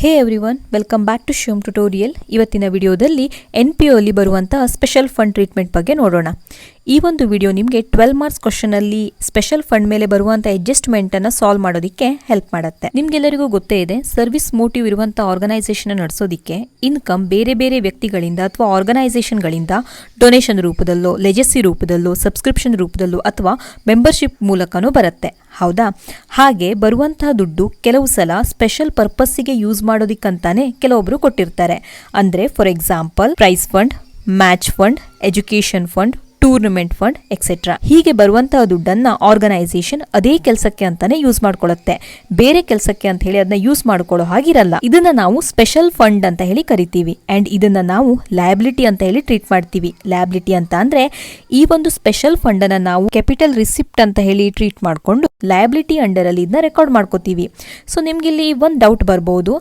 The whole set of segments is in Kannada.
Hey everyone, welcome back to Shivam tutorial. ಇವತ್ತಿನ ವಿಡಿಯೋದಲ್ಲಿ NPO ಅಲ್ಲಿ ಬರುವಂತಹ ಸ್ಪೆಷಲ್ ಫಂಡ್ ಟ್ರೀಟ್ಮೆಂಟ್ ಬಗ್ಗೆ ನೋಡೋಣ. ಈ ಒಂದು ವಿಡಿಯೋ ನಿಮಗೆ 12 ಮಾರ್ಕ್ಸ್ ಕ್ವಶನ್ ಅಲ್ಲಿ ಸ್ಪೆಷಲ್ ಫಂಡ್ ಮೇಲೆ ಬರುವಂತಹ ಅಡ್ಜಸ್ಟ್ಮೆಂಟ್ ಅನ್ನ ಸಾಲ್ವ್ ಮಾಡೋದಕ್ಕೆ ಹೆಲ್ಪ್ ಮಾಡುತ್ತೆ. ನಿಮ್ಗೆಲ್ಲರಿಗೂ ಗೊತ್ತೇ ಇದೆ, ಸರ್ವಿಸ್ ಮೋಟಿವ್ ಇರುವಂತಹ ಆರ್ಗನೈಸೇಷನ್ ನಡೆಸೋದಕ್ಕೆ ಇನ್ಕಮ್ ಬೇರೆ ಬೇರೆ ವ್ಯಕ್ತಿಗಳಿಂದ ಅಥವಾ ಆರ್ಗನೈಸೇಷನ್ ಗಳಿಂದ ಡೊನೇಷನ್ ರೂಪದಲ್ಲೋ, ಲೆಜೆಸಿ ರೂಪದಲ್ಲೋ, ಸಬ್ಸ್ಕ್ರಿಪ್ಷನ್ ರೂಪದಲ್ಲೋ ಅಥವಾ ಮೆಂಬರ್ಶಿಪ್ ಮೂಲಕನೂ ಬರುತ್ತೆ. ಹೌದಾ? ಹಾಗೆ ಬರುವಂತಹ ದುಡ್ಡು ಕೆಲವು ಸಲ ಸ್ಪೆಷಲ್ ಪರ್ಪಸ್ಸಿಗೆ ಯೂಸ್ ಮಾಡೋದಿಕ್ಕಂತಾನೆ ಕೆಲವೊಬ್ರು ಕೊಟ್ಟಿರ್ತಾರೆ. ಅಂದ್ರೆ for example prize fund, match fund, education fund, tournament fund etcetera. ಹೀಗೆ ಬರುವಂತಹ ದುಡ್ಡನ್ನ ಆರ್ಗನೈಸೇಷನ್ ಅದೇ ಕೆಲಸಕ್ಕೆ ಅಂತಾನೆ ಯೂಸ್ ಮಾಡ್ಕೊಳ್ಳುತ್ತೆ, ಬೇರೆ ಕೆಲಸಕ್ಕೆ ಅಂತ ಹೇಳಿ ಅದನ್ನ ಯೂಸ್ ಮಾಡ್ಕೊಳ್ಳೋ ಹಾಗಿರಲ್ಲ. ಇದನ್ನ ನಾವು ಸ್ಪೆಷಲ್ ಫಂಡ್ ಅಂತ ಹೇಳಿ ಕರಿತೀವಿ. ಅಂಡ್ ಇದನ್ನ ನಾವು ಲಯಬಿಲಿಟಿ ಅಂತ ಹೇಳಿ ಟ್ರೀಟ್ ಮಾಡ್ತೀವಿ. ಲಯಬಿಲಿಟಿ ಅಂತ ಅಂದ್ರೆ ಈ ಒಂದು ಸ್ಪೆಷಲ್ ಫಂಡ್ ಅನ್ನ ನಾವು ಕ್ಯಾಪಿಟಲ್ ರಿಸಿಪ್ಟ್ ಅಂತ ಹೇಳಿ ಟ್ರೀಟ್ ಮಾಡ್ಕೊಂಡು ಲಯಬಿಲಿಟಿ ಅಂಡರ್ ಅಲ್ಲಿ ಇದನ್ನ ರೆಕಾರ್ಡ್ ಮಾಡ್ಕೋತೀವಿ. ಸೊ ನಿಮ್ಗೆ ಇಲ್ಲಿ ಒಂದು ಡೌಟ್ ಬರ್ಬೋದು,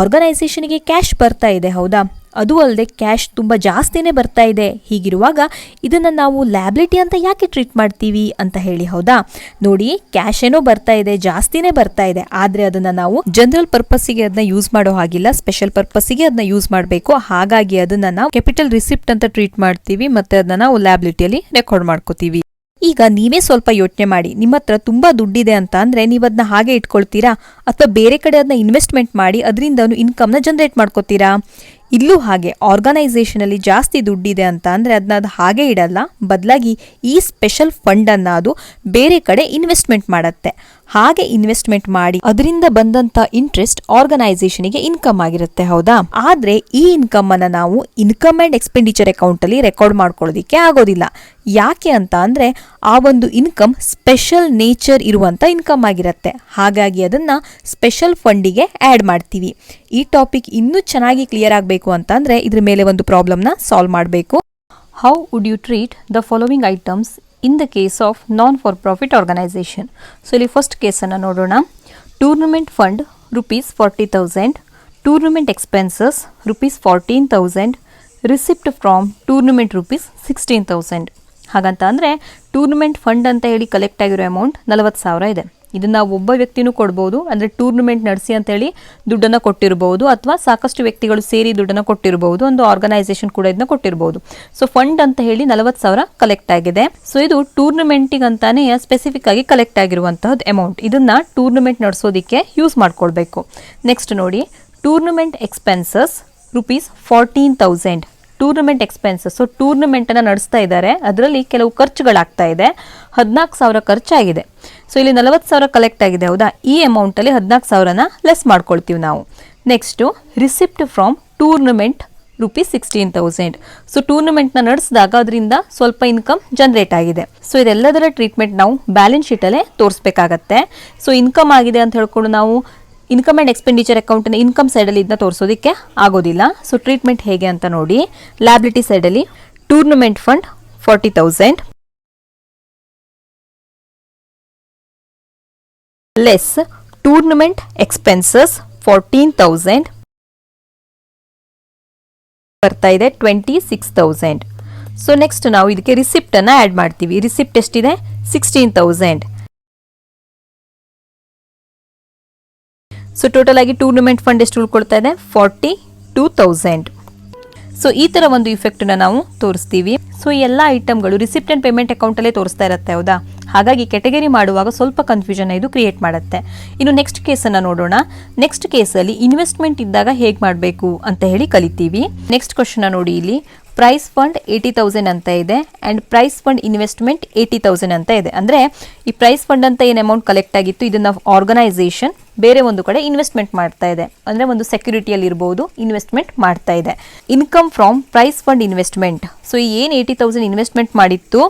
ಆರ್ಗನೈಸೇಷನ್ಗೆ ಕ್ಯಾಶ್ ಬರ್ತಾ ಇದೆ, ಹೌದಾ? ಅದು ಅಲ್ಲದೆ ಕ್ಯಾಶ್ ತುಂಬ ಜಾಸ್ತಿನೇ ಬರ್ತಾ ಇದೆ. ಹೀಗಿರುವಾಗ ಇದನ್ನು ನಾವು ಲಯಬಿಲಿಟಿ ಅಂತ ಯಾಕೆ ಟ್ರೀಟ್ ಮಾಡ್ತೀವಿ ಅಂತ ಹೇಳಿ, ಹೌದಾ? ನೋಡಿ, ಕ್ಯಾಶ್ ಏನೋ ಬರ್ತಾ ಇದೆ, ಜಾಸ್ತಿನೇ ಬರ್ತಾ ಇದೆ, ಆದರೆ ಅದನ್ನು ನಾವು ಜನರಲ್ ಪರ್ಪಸ್ಸಿಗೆ ಅದನ್ನ ಯೂಸ್ ಮಾಡೋ ಹಾಗಿಲ್ಲ, ಸ್ಪೆಷಲ್ ಪರ್ಪಸ್ಸಿಗೆ ಅದನ್ನ ಯೂಸ್ ಮಾಡಬೇಕು. ಹಾಗಾಗಿ ಅದನ್ನ ನಾವು ಕ್ಯಾಪಿಟಲ್ ರಿಸಿಪ್ಟ್ ಅಂತ ಟ್ರೀಟ್ ಮಾಡ್ತೀವಿ, ಮತ್ತೆ ಅದನ್ನ ನಾವು ಲಯಬಿಲಿಟಿಯಲ್ಲಿ ರೆಕಾರ್ಡ್ ಮಾಡ್ಕೋತೀವಿ. ಈಗ ನೀವೇ ಸ್ವಲ್ಪ ಯೋಚನೆ ಮಾಡಿ, ನಿಮ್ಮ ಹತ್ರ ತುಂಬಾ ದುಡ್ಡಿದೆ ಅಂತ ಅಂದ್ರೆ ನೀವು ಅದನ್ನ ಹಾಗೆ ಇಟ್ಕೊಳ್ತೀರಾ ಅಥವಾ ಬೇರೆ ಕಡೆ ಅದನ್ನ ಇನ್ವೆಸ್ಟ್ಮೆಂಟ್ ಮಾಡಿ ಅದರಿಂದ ಇನ್ಕಮ್ ನ ಜನರೇಟ್ ಮಾಡ್ಕೋತೀರಾ? ಇಲ್ಲೂ ಹಾಗೆ ಆರ್ಗನೈಸೇಷನ್ ಅಲ್ಲಿ ಜಾಸ್ತಿ ದುಡ್ಡಿದೆ ಅಂತ ಅಂದ್ರೆ ಅದನ್ನ ಅದು ಹಾಗೆ ಇಡಲ್ಲ, ಬದಲಾಗಿ ಈ ಸ್ಪೆಷಲ್ ಫಂಡ್ ಅನ್ನ ಅದು ಬೇರೆ ಕಡೆ ಇನ್ವೆಸ್ಟ್ಮೆಂಟ್ ಮಾಡತ್ತೆ. ಹಾಗೆ ಇನ್ವೆಸ್ಟ್ಮೆಂಟ್ ಮಾಡಿ ಅದರಿಂದ ಬಂದಂತ ಇಂಟ್ರೆಸ್ಟ್ ಆರ್ಗನೈಸೇಷನ್ಗೆ ಇನ್ಕಮ್ ಆಗಿರುತ್ತೆ, ಹೌದಾ? ಆದ್ರೆ ಈ ಇನ್ಕಮ್ ಅನ್ನ ನಾವು ಇನ್ಕಮ್ ಅಂಡ್ ಎಕ್ಸ್ಪೆಂಡಿಚರ್ ಅಕೌಂಟ್ ಅಲ್ಲಿ ರೆಕಾರ್ಡ್ ಮಾಡ್ಕೊಳ್ಳೋದಿಕ್ಕೆ ಆಗೋದಿಲ್ಲ. ಯಾಕೆ ಅಂತ ಅಂದ್ರೆ ಆ ಒಂದು ಇನ್ಕಮ್ ಸ್ಪೆಷಲ್ ನೇಚರ್ ಇರುವಂತ ಇನ್ಕಮ್ ಆಗಿರುತ್ತೆ. ಹಾಗಾಗಿ ಅದನ್ನ ಸ್ಪೆಷಲ್ ಫಂಡಿಗೆ ಆಡ್ ಮಾಡ್ತೀವಿ. ಈ ಟಾಪಿಕ್ ಇನ್ನೂ ಚೆನ್ನಾಗಿ ಕ್ಲಿಯರ್ ಆಗಬೇಕು ಅಂತ ಅಂದ್ರೆ ಇದ್ರ ಮೇಲೆ ಒಂದು ಪ್ರಾಬ್ಲಮ್ ನ ಸಾಲ್ವ್ ಮಾಡಬೇಕು. How would you treat the following items in the case of non-for-profit organization? So ಇಲ್ಲಿ ಫಸ್ಟ್ ಕೇಸನ್ನು ನೋಡೋಣ. Tournament fund ₹40,000, tournament expenses ₹14,000, receipt from tournament ₹16,000. ಹಾಗಂತ ಅಂದರೆ ಟೂರ್ನಮೆಂಟ್ ಫಂಡ್ ಅಂತ ಹೇಳಿ ಕಲೆಕ್ಟ್ ಆಗಿರೋ ಅಮೌಂಟ್ 40,000 ಇದೆ. ಇದನ್ನ ಒಬ್ಬ ವ್ಯಕ್ತಿನೂ ಕೊಡ್ಬೋದು, ಅಂದರೆ ಟೂರ್ನಮೆಂಟ್ ನಡೆಸಿ ಅಂತೇಳಿ ದುಡ್ಡನ್ನು ಕೊಟ್ಟಿರಬಹುದು, ಅಥವಾ ಸಾಕಷ್ಟು ವ್ಯಕ್ತಿಗಳು ಸೇರಿ ದುಡ್ಡನ್ನು ಕೊಟ್ಟಿರಬಹುದು, ಒಂದು ಆರ್ಗನೈಸೇಷನ್ ಕೂಡ ಇದನ್ನ ಕೊಟ್ಟಿರಬಹುದು. ಸೊ ಫಂಡ್ ಅಂತ ಹೇಳಿ 40,000 ಕಲೆಕ್ಟ್ ಆಗಿದೆ. ಸೊ ಇದು ಟೂರ್ನಮೆಂಟಿಗೆ ಅಂತಾನೆ ಸ್ಪೆಸಿಫಿಕ್ ಆಗಿ ಕಲೆಕ್ಟ್ ಆಗಿರುವಂತಹದ್ದು ಅಮೌಂಟ್. ಇದನ್ನ ಟೂರ್ನಮೆಂಟ್ ನಡೆಸೋದಿಕ್ಕೆ ಯೂಸ್ ಮಾಡ್ಕೊಳ್ಬೇಕು. ನೆಕ್ಸ್ಟ್ ನೋಡಿ, tournament expenses ₹14,000. Tournament expenses, so tournament ಅನ್ನ ನಡೆಸ್ತಾ ಇದ್ದಾರೆ, ಅದರಲ್ಲಿ ಕೆಲವು ಖರ್ಚುಗಳಾಗ್ತಾ ಇದೆ, 14,000 ಖರ್ಚಾಗಿದೆ. ಸೊ ಇಲ್ಲಿ 40,000 ಕಲೆಕ್ಟ್ ಆಗಿದೆ, ಹೌದಾ? ಈ ಅಮೌಂಟ್ ಅಲ್ಲಿ 14,000ನ ಲೆಸ್ ಮಾಡ್ಕೊಳ್ತೀವಿ ನಾವು. Next, receipt from tournament ₹16,000. So tournament ನ ನಡೆಸಿದಾಗ ಅದರಿಂದ ಸ್ವಲ್ಪ ಇನ್ಕಮ್ ಜನರೇಟ್ ಆಗಿದೆ. ಸೊ ಇದೆಲ್ಲದರ ಟ್ರೀಟ್ಮೆಂಟ್ ನಾವು ಬ್ಯಾಲೆನ್ಸ್ ಶೀಟ್ ಅಲ್ಲೇ ತೋರಿಸಬೇಕಾಗತ್ತೆ. ಸೊ ಇನ್ಕಮ್ ಆಗಿದೆ ಅಂತ ಹೇಳ್ಕೊಂಡು ನಾವು income and expenditure account income side ಅಲ್ಲಿ ಇದನ್ನ ತೋರಿಸೋದಕ್ಕೆ ಆಗೋದಿಲ್ಲ. ಸೊ ಟ್ರೀಟ್ಮೆಂಟ್ ಹೇಗೆ ಅಂತ ನೋಡಿ. ಲಯಬಿಲಿಟಿ ಸೈಡ್ ಅಲ್ಲಿ tournament fund 40,000 less tournament expenses 14,000 ಬರ್ತಾ ಇದೆ 26,000. ಸೊ ನೆಕ್ಸ್ಟ್ ನಾವು ಇದಕ್ಕೆ ರಿಸಿಪ್ಟ್ ಅನ್ನ ಆಡ್ ಮಾಡ್ತೀವಿ. ರಿಸಿಪ್ಟ್ ಎಷ್ಟಿದೆ? 16,000. ಸೊ ಟೋಟಲ್ ಆಗಿ ಟೂರ್ನಮೆಂಟ್ ಫಂಡ್ ಎಷ್ಟು ಉಳ್ಕೊಳ್ತಾ ಇದೆ? 42,000. ಸೊ ಈ ತರ ಒಂದು ಇಫೆಕ್ಟ್ ನಾವು ತೋರಿಸ್ತೀವಿ. ಸೊ ಈ ಎಲ್ಲ ಐಟಮ್ಗಳು ರಿಸಿಪ್ಟ್ ಅಂಡ್ ಪೇಮೆಂಟ್ ಅಕೌಂಟ್ ಅಲ್ಲೇ ತೋರಿಸ್ತಾ ಇರುತ್ತೆ, ಹೌದಾ? ಹಾಗಾಗಿ ಕ್ಯಾಟಗರಿ ಮಾಡುವಾಗ ಸ್ವಲ್ಪ ಕನ್ಫ್ಯೂಷನ್ ಇದು ಕ್ರಿಯೇಟ್ ಮಾಡುತ್ತೆ. ಇನ್ನು ನೆಕ್ಸ್ಟ್ ಕೇಸನ್ನು ನೋಡೋಣ. ನೆಕ್ಸ್ಟ್ ಕೇಸಲ್ಲಿ ಇನ್ವೆಸ್ಟ್ಮೆಂಟ್ ಇದ್ದಾಗ ಹೇಗೆ ಮಾಡಬೇಕು ಅಂತ ಹೇಳಿ ಕಲಿತೀವಿ. ನೆಕ್ಸ್ಟ್ ಕ್ವಶನ್ ನೋಡಿ, ಇಲ್ಲಿ ಪ್ರೈಸ್ ಫಂಡ್ 80,000 ಅಂತ ಇದೆ ಅಂಡ್ ಪ್ರೈಸ್ ಫಂಡ್ ಇನ್ವೆಸ್ಟ್ಮೆಂಟ್ 80,000 ಅಂತ ಇದೆ. ಅಂದ್ರೆ ಈ ಪ್ರೈಸ್ ಫಂಡ್ ಅಂತ ಏನು ಅಮೌಂಟ್ ಕಲೆಕ್ಟ್ ಆಗಿತ್ತು, ಇದನ್ನ ಆರ್ಗನೈಸೇಷನ್ ಬೇರೆ ಒಂದು ಕಡೆ ಇನ್ವೆಸ್ಟ್ಮೆಂಟ್ ಮಾಡ್ತಾ ಇದೆ, ಅಂದ್ರೆ ಒಂದು ಸೆಕ್ಯೂರಿಟಿಯಲ್ಲಿ ಇರಬಹುದು, ಇನ್ವೆಸ್ಟ್ಮೆಂಟ್ ಮಾಡ್ತಾ ಇದೆ. Income from prize fund investment, so ಏನು 80,000 ಇನ್ವೆಸ್ಟ್ಮೆಂಟ್ ಮಾಡಿತ್ತು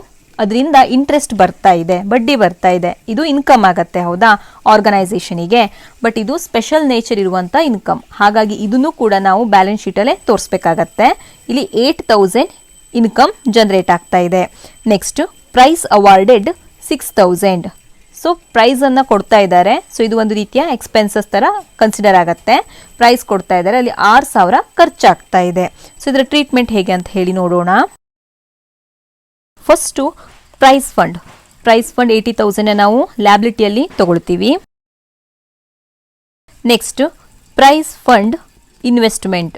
ಅದರಿಂದ ಇಂಟ್ರೆಸ್ಟ್ ಬರ್ತಾ ಇದೆ, ಬಡ್ಡಿ ಬರ್ತಾ ಇದೆ, ಇದು ಇನ್ಕಮ್ ಆಗತ್ತೆ, ಹೌದಾ? ಆರ್ಗನೈಸೇಷನಿಗೆ. ಬಟ್ ಇದು ಸ್ಪೆಷಲ್ ನೇಚರ್ ಇರುವಂತ ಇನ್ಕಮ್, ಹಾಗಾಗಿ ಇದನ್ನು ಕೂಡ ನಾವು ಬ್ಯಾಲೆನ್ಸ್ ಶೀಟ್ ಅಲ್ಲೇ ತೋರಿಸಬೇಕಾಗತ್ತೆ. ಇಲ್ಲಿ 8,000 ಇನ್ಕಮ್ ಜನರೇಟ್ ಆಗ್ತಾ ಇದೆ. Next, prize awarded 6,000. So prize ಅನ್ನ ಕೊಡ್ತಾ ಇದ್ದಾರೆ. ಸೊ ಇದು ಒಂದು ರೀತಿಯ ಎಕ್ಸ್ಪೆನ್ಸಸ್ ತರ ಕನ್ಸಿಡರ್ ಆಗತ್ತೆ. ಪ್ರೈಸ್ ಕೊಡ್ತಾ ಇದ್ದಾರೆ, ಅಲ್ಲಿ 6,000 ಖರ್ಚಾಗ್ತಾ ಇದೆ. ಸೊ ಇದರ ಟ್ರೀಟ್ಮೆಂಟ್ ಹೇಗೆ ಅಂತ ಹೇಳಿ ನೋಡೋಣ. ಫಸ್ಟು ಪ್ರೈಸ್ ಫಂಡ್ 80,000 ನಾವು ಲಯಬಿಲಿಟಿಯಲ್ಲಿ ತಗೊಳ್ತೀವಿ. ನೆಕ್ಸ್ಟ್ ಪ್ರೈಸ್ ಫಂಡ್ ಇನ್ವೆಸ್ಟ್ಮೆಂಟ್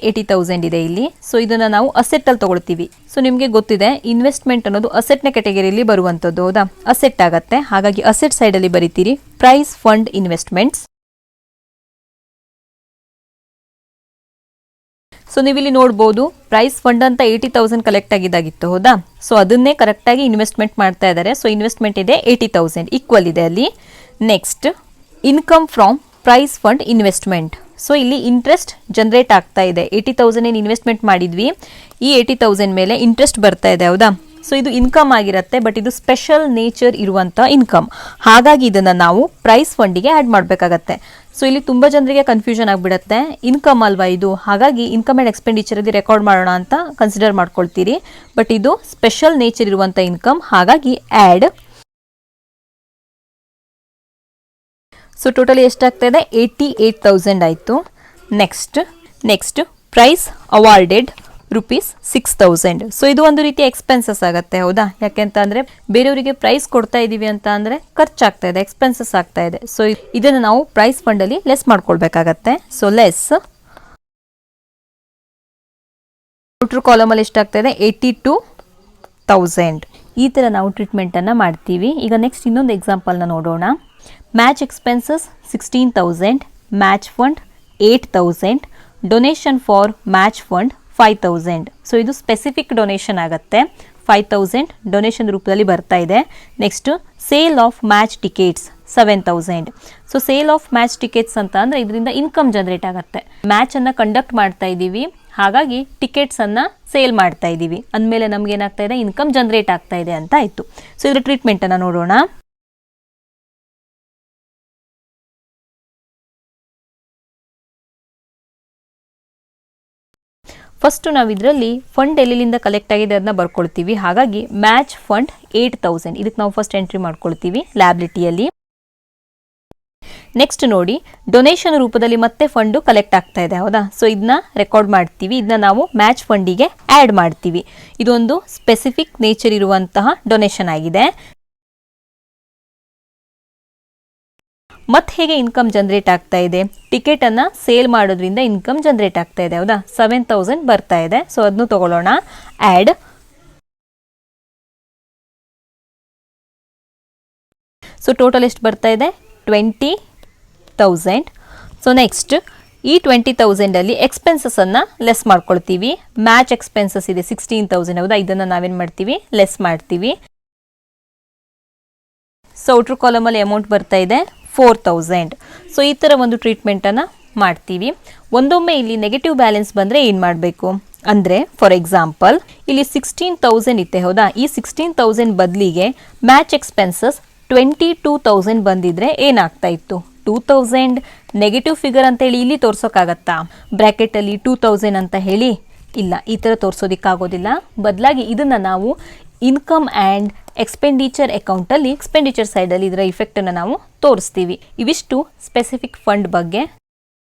80,000 ಇದೆ ಇಲ್ಲಿ. ಸೊ ಇದನ್ನ ನಾವು ಅಸೆಟ್ ಅಲ್ಲಿ ತಗೊಳ್ತೀವಿ. ಸೊ ನಿಮಗೆ ಗೊತ್ತಿದೆ ಇನ್ವೆಸ್ಟ್ಮೆಂಟ್ ಅನ್ನೋದು ಅಸೆಟ್ ನ ಕ್ಯಾಟಗರಿಯಲ್ಲಿ ಬರುವಂತದ್ದು, ಹೌದಾ? ಅಸೆಟ್ ಆಗತ್ತೆ. ಹಾಗಾಗಿ ಅಸೆಟ್ ಸೈಡ್ ಅಲ್ಲಿ ಬರೀತೀರಿ ಪ್ರೈಸ್ ಫಂಡ್ ಇನ್ವೆಸ್ಟ್ಮೆಂಟ್ಸ್. ಸೊ ನೀವಿಲ್ಲಿ ನೋಡ್ಬೋದು ಪ್ರೈಸ್ ಫಂಡ್ ಅಂತ 80,000 ಕಲೆಕ್ಟ್ ಆಗಿದ್ದಾಗಿತ್ತು, ಹೌದಾ? ಸೊ ಅದನ್ನೇ ಕರೆಕ್ಟ್ ಆಗಿ ಇನ್ವೆಸ್ಟ್ಮೆಂಟ್ ಮಾಡ್ತಾ ಇದ್ದಾರೆ. ಸೊ ಇನ್ವೆಸ್ಟ್ಮೆಂಟ್ ಇದೆ 80,000 ಈಕ್ವಲ್ ಇದೆ ಅಲ್ಲಿ. Next income from prize fund investment. So ಇಲ್ಲಿ ಇಂಟ್ರೆಸ್ಟ್ ಜನರೇಟ್ ಆಗ್ತಾ ಇದೆ. 80,000 ಏನು ಇನ್ವೆಸ್ಟ್ಮೆಂಟ್ ಮಾಡಿದ್ವಿ, ಈ 80,000 ಮೇಲೆ ಇಂಟ್ರೆಸ್ಟ್ ಬರ್ತಾ ಇದೆ, ಹೌದಾ? ಸೊ ಇದು ಇನ್ಕಮ್ ಆಗಿರುತ್ತೆ, ಬಟ್ ಇದು ಸ್ಪೆಷಲ್ ನೇಚರ್ ಇರುವಂತ ಇನ್ಕಮ್. ಹಾಗಾಗಿ ಇದನ್ನ ನಾವು ಪ್ರೈಸ್ ಫಂಡಿಗೆ ಆಡ್ ಮಾಡಬೇಕಾಗತ್ತೆ. ಸೊ ಇಲ್ಲಿ ತುಂಬಾ ಜನರಿಗೆ ಕನ್ಫ್ಯೂಷನ್ ಆಗ್ಬಿಡತ್ತೆ, ಇನ್ಕಮ್ ಅಲ್ವಾ ಇದು, ಹಾಗಾಗಿ ಇನ್ಕಮ್ ಅಂಡ್ ಎಕ್ಸ್ಪೆಂಡಿಚರ್ ಅಲ್ಲಿ ರೆಕಾರ್ಡ್ ಮಾಡೋಣ ಅಂತ ಕನ್ಸಿಡರ್ ಮಾಡ್ಕೊಳ್ತೀರಿ. ಬಟ್ ಇದು ಸ್ಪೆಷಲ್ ನೇಚರ್ ಇರುವಂತ ಇನ್ಕಮ್, ಹಾಗಾಗಿ ಆಡ್. ಸೊ ಟೋಟಲಿ ಎಷ್ಟಾಗ್ತಾ ಇದೆ 88,000 ಆಯಿತು. Next prize awarded ₹6,000. ಸೊ ಇದು ಒಂದು ರೀತಿಯ ಎಕ್ಸ್ಪೆನ್ಸಸ್ ಆಗುತ್ತೆ, ಹೌದಾ? ಯಾಕೆಂತಂದ್ರೆ ಬೇರೆಯವರಿಗೆ ಪ್ರೈಸ್ ಕೊಡ್ತಾ ಇದೀವಿ ಅಂತ ಅಂದ್ರೆ ಖರ್ಚಾಗ್ತಾ ಇದೆ, ಎಕ್ಸ್ಪೆನ್ಸಸ್ ಆಗ್ತಾ ಇದೆ. ಸೊ ಇದನ್ನು ನಾವು ಪ್ರೈಸ್ ಫಂಡ್ ಅಲ್ಲಿ ಲೆಸ್ ಮಾಡ್ಕೊಳ್ಬೇಕಾಗತ್ತೆ. ಸೊ ಲೆಸ್ ಔಟರ್ ಕಾಲಮ್ ಅಲ್ಲಿ ಎಷ್ಟಾಗ್ತಾ ಇದೆ 82,000. ಈ ತರ ನಾವು ಟ್ರೀಟ್ಮೆಂಟ್ ಅನ್ನ ಮಾಡ್ತೀವಿ. ಈಗ ನೆಕ್ಸ್ಟ್ ಇನ್ನೊಂದು ಎಕ್ಸಾಂಪಲ್ ನ ನೋಡೋಣ. Match expenses 16,000, match fund 8,000, donation for match fund 5,000. So ಇದು ಸ್ಪೆಸಿಫಿಕ್ ಡೊನೇಷನ್ ಆಗುತ್ತೆ. 5,000 ಡೊನೇಷನ್ ರೂಪದಲ್ಲಿ ಬರ್ತಾ ಇದೆ. Next sale of match tickets 7,000. So sale of match tickets ಅಂತ ಅಂದ್ರೆ ಇದರಿಂದ ಇನ್ಕಮ್ ಜನರೇಟ್ ಆಗುತ್ತೆ. ಮ್ಯಾಚ್ ಅನ್ನ ಕಂಡಕ್ಟ್ ಮಾಡ್ತಾ ಇದೀವಿ, ಹಾಗಾಗಿ ಟಿಕೆಟ್ಸ್ ಅನ್ನ ಸೇಲ್ ಮಾಡ್ತಾ ಇದೀವಿ ಅಂದಮೇಲೆ ನಮ್ಗೆ ಏನಾಗ್ತಾ ಇದೆ, ಇನ್ಕಮ್ ಜನರೇಟ್ ಆಗ್ತಾ ಇದೆ ಅಂತ ಆಯ್ತು. ಸೊ ಇದ್ರ ಟ್ರೀಟ್ಮೆಂಟ್ ಅನ್ನ ನೋಡೋಣ. ಫಸ್ಟ್ ನಾವು ಇದರಲ್ಲಿ ಫಂಡ್ ಎಲ್ಲಿಂದ ಕಲೆಕ್ಟ್ ಆಗಿದೆ ಅದನ್ನ ಬರ್ಕೊಳ್ತೀವಿ. ಹಾಗಾಗಿ ಮ್ಯಾಚ್ ಫಂಡ್ 8,000 ಇದಕ್ಕೆ ನಾವು ಫಸ್ಟ್ ಎಂಟ್ರಿ ಮಾಡ್ಕೊಳ್ತೀವಿ ಲ್ಯಾಬಿಲಿಟಿಯಲ್ಲಿ. ನೆಕ್ಸ್ಟ್ ನೋಡಿ ಡೊನೇಷನ್ ರೂಪದಲ್ಲಿ ಮತ್ತೆ ಫಂಡ್ ಕಲೆಕ್ಟ್ ಆಗ್ತಾ ಇದೆ, ಹೌದಾ? ಸೊ ಇದನ್ನ ರೆಕಾರ್ಡ್ ಮಾಡ್ತೀವಿ. ಇದನ್ನ ನಾವು ಮ್ಯಾಚ್ ಫಂಡಿಗೆ ಆಡ್ ಮಾಡ್ತೀವಿ. ಇದೊಂದು ಸ್ಪೆಸಿಫಿಕ್ ನೇಚರ್ ಇರುವಂತಹ ಡೊನೇಷನ್ ಆಗಿದೆ. ಮತ್ತೆ ಹೇಗೆ ಇನ್ಕಮ್ ಜನರೇಟ್ ಆಗ್ತಾ ಇದೆ, ಟಿಕೆಟ್ ಅನ್ನ ಸೇಲ್ ಮಾಡೋದ್ರಿಂದ ಇನ್ಕಮ್ ಜನರೇಟ್ ಆಗ್ತಾ ಇದೆ, ಹೌದಾ? 7,000 ಬರ್ತಾ ಇದೆ. ಸೊ ಅದನ್ನು ತಗೊಳ್ಳೋಣ, ಆಡ್. ಸೊ ಟೋಟಲ್ ಎಷ್ಟು ಬರ್ತಾ ಇದೆ 20,000. ಸೊ ನೆಕ್ಸ್ಟ್ ಈ 20,000 ಅಲ್ಲಿ ಎಕ್ಸ್ಪೆನ್ಸಸ್ ಅನ್ನ ಲೆಸ್ ಮಾಡ್ಕೊಳ್ತೀವಿ. ಮ್ಯಾಚ್ ಎಕ್ಸ್ಪೆನ್ಸಸ್ ಇದೆ 16,000, ಹೌದಾ? ಇದನ್ನ ನಾವೇನ್ ಮಾಡ್ತೀವಿ, ಲೆಸ್ ಮಾಡ್ತೀವಿ. ಸೊ ಔಟರ್ ಕಾಲಮ್ ಅಲ್ಲಿ ಅಮೌಂಟ್ ಬರ್ತಾ ಇದೆ 4,000. ಸೊ ಈ ತರ ಒಂದು ಟ್ರೀಟ್ಮೆಂಟ್ ಅನ್ನ ಮಾಡ್ತೀವಿ. ಒಂದೊಮ್ಮೆ ಇಲ್ಲಿ ನೆಗೆಟಿವ್ ಬ್ಯಾಲೆನ್ಸ್ ಬಂದ್ರೆ ಏನ್ ಮಾಡಬೇಕು ಅಂದ್ರೆ, ಫಾರ್ ಎಕ್ಸಾಂಪಲ್ ಇಲ್ಲಿ 16,000 ಇತ್ತೆ, ಹೌದಾ? ಈ 16,000 ಬದಲಿಗೆ ಮ್ಯಾಚ್ ಎಕ್ಸ್ಪೆನ್ಸಸ್ 22,000 ಬಂದಿದ್ರೆ ಏನಾಗ್ತಾ ಇತ್ತು, 2,000 ನೆಗೆಟಿವ್ ಫಿಗರ್ ಅಂತ ಹೇಳಿ ಇಲ್ಲಿ ತೋರ್ಸೋಕ್ಕಾಗತ್ತಾ? ಬ್ರಾಕೆಟ್ ಅಲ್ಲಿ 2,000 ಅಂತ ಹೇಳಿ ಇಲ್ಲ, ಈ ತರ ತೋರ್ಸೋದಿಕ್ಕಾಗೋದಿಲ್ಲ. ಬದಲಾಗಿ ಇದನ್ನ ನಾವು ಇನ್ಕಮ್ ಆ್ಯಂಡ್ ಎಕ್ಸ್ಪೆಂಡಿಚರ್ ಅಕೌಂಟ್ ಅಲ್ಲಿ ಎಕ್ಸ್ಪೆಂಡಿಚರ್ ಸೈಡ್ ಅಲ್ಲಿ ಇದರ ಇಫೆಕ್ಟ್ ಅನ್ನು ನಾವು ತೋರಿಸ್ತೀವಿ. ಇವಿಷ್ಟು ಸ್ಪೆಸಿಫಿಕ್ ಫಂಡ್ ಬಗ್ಗೆ.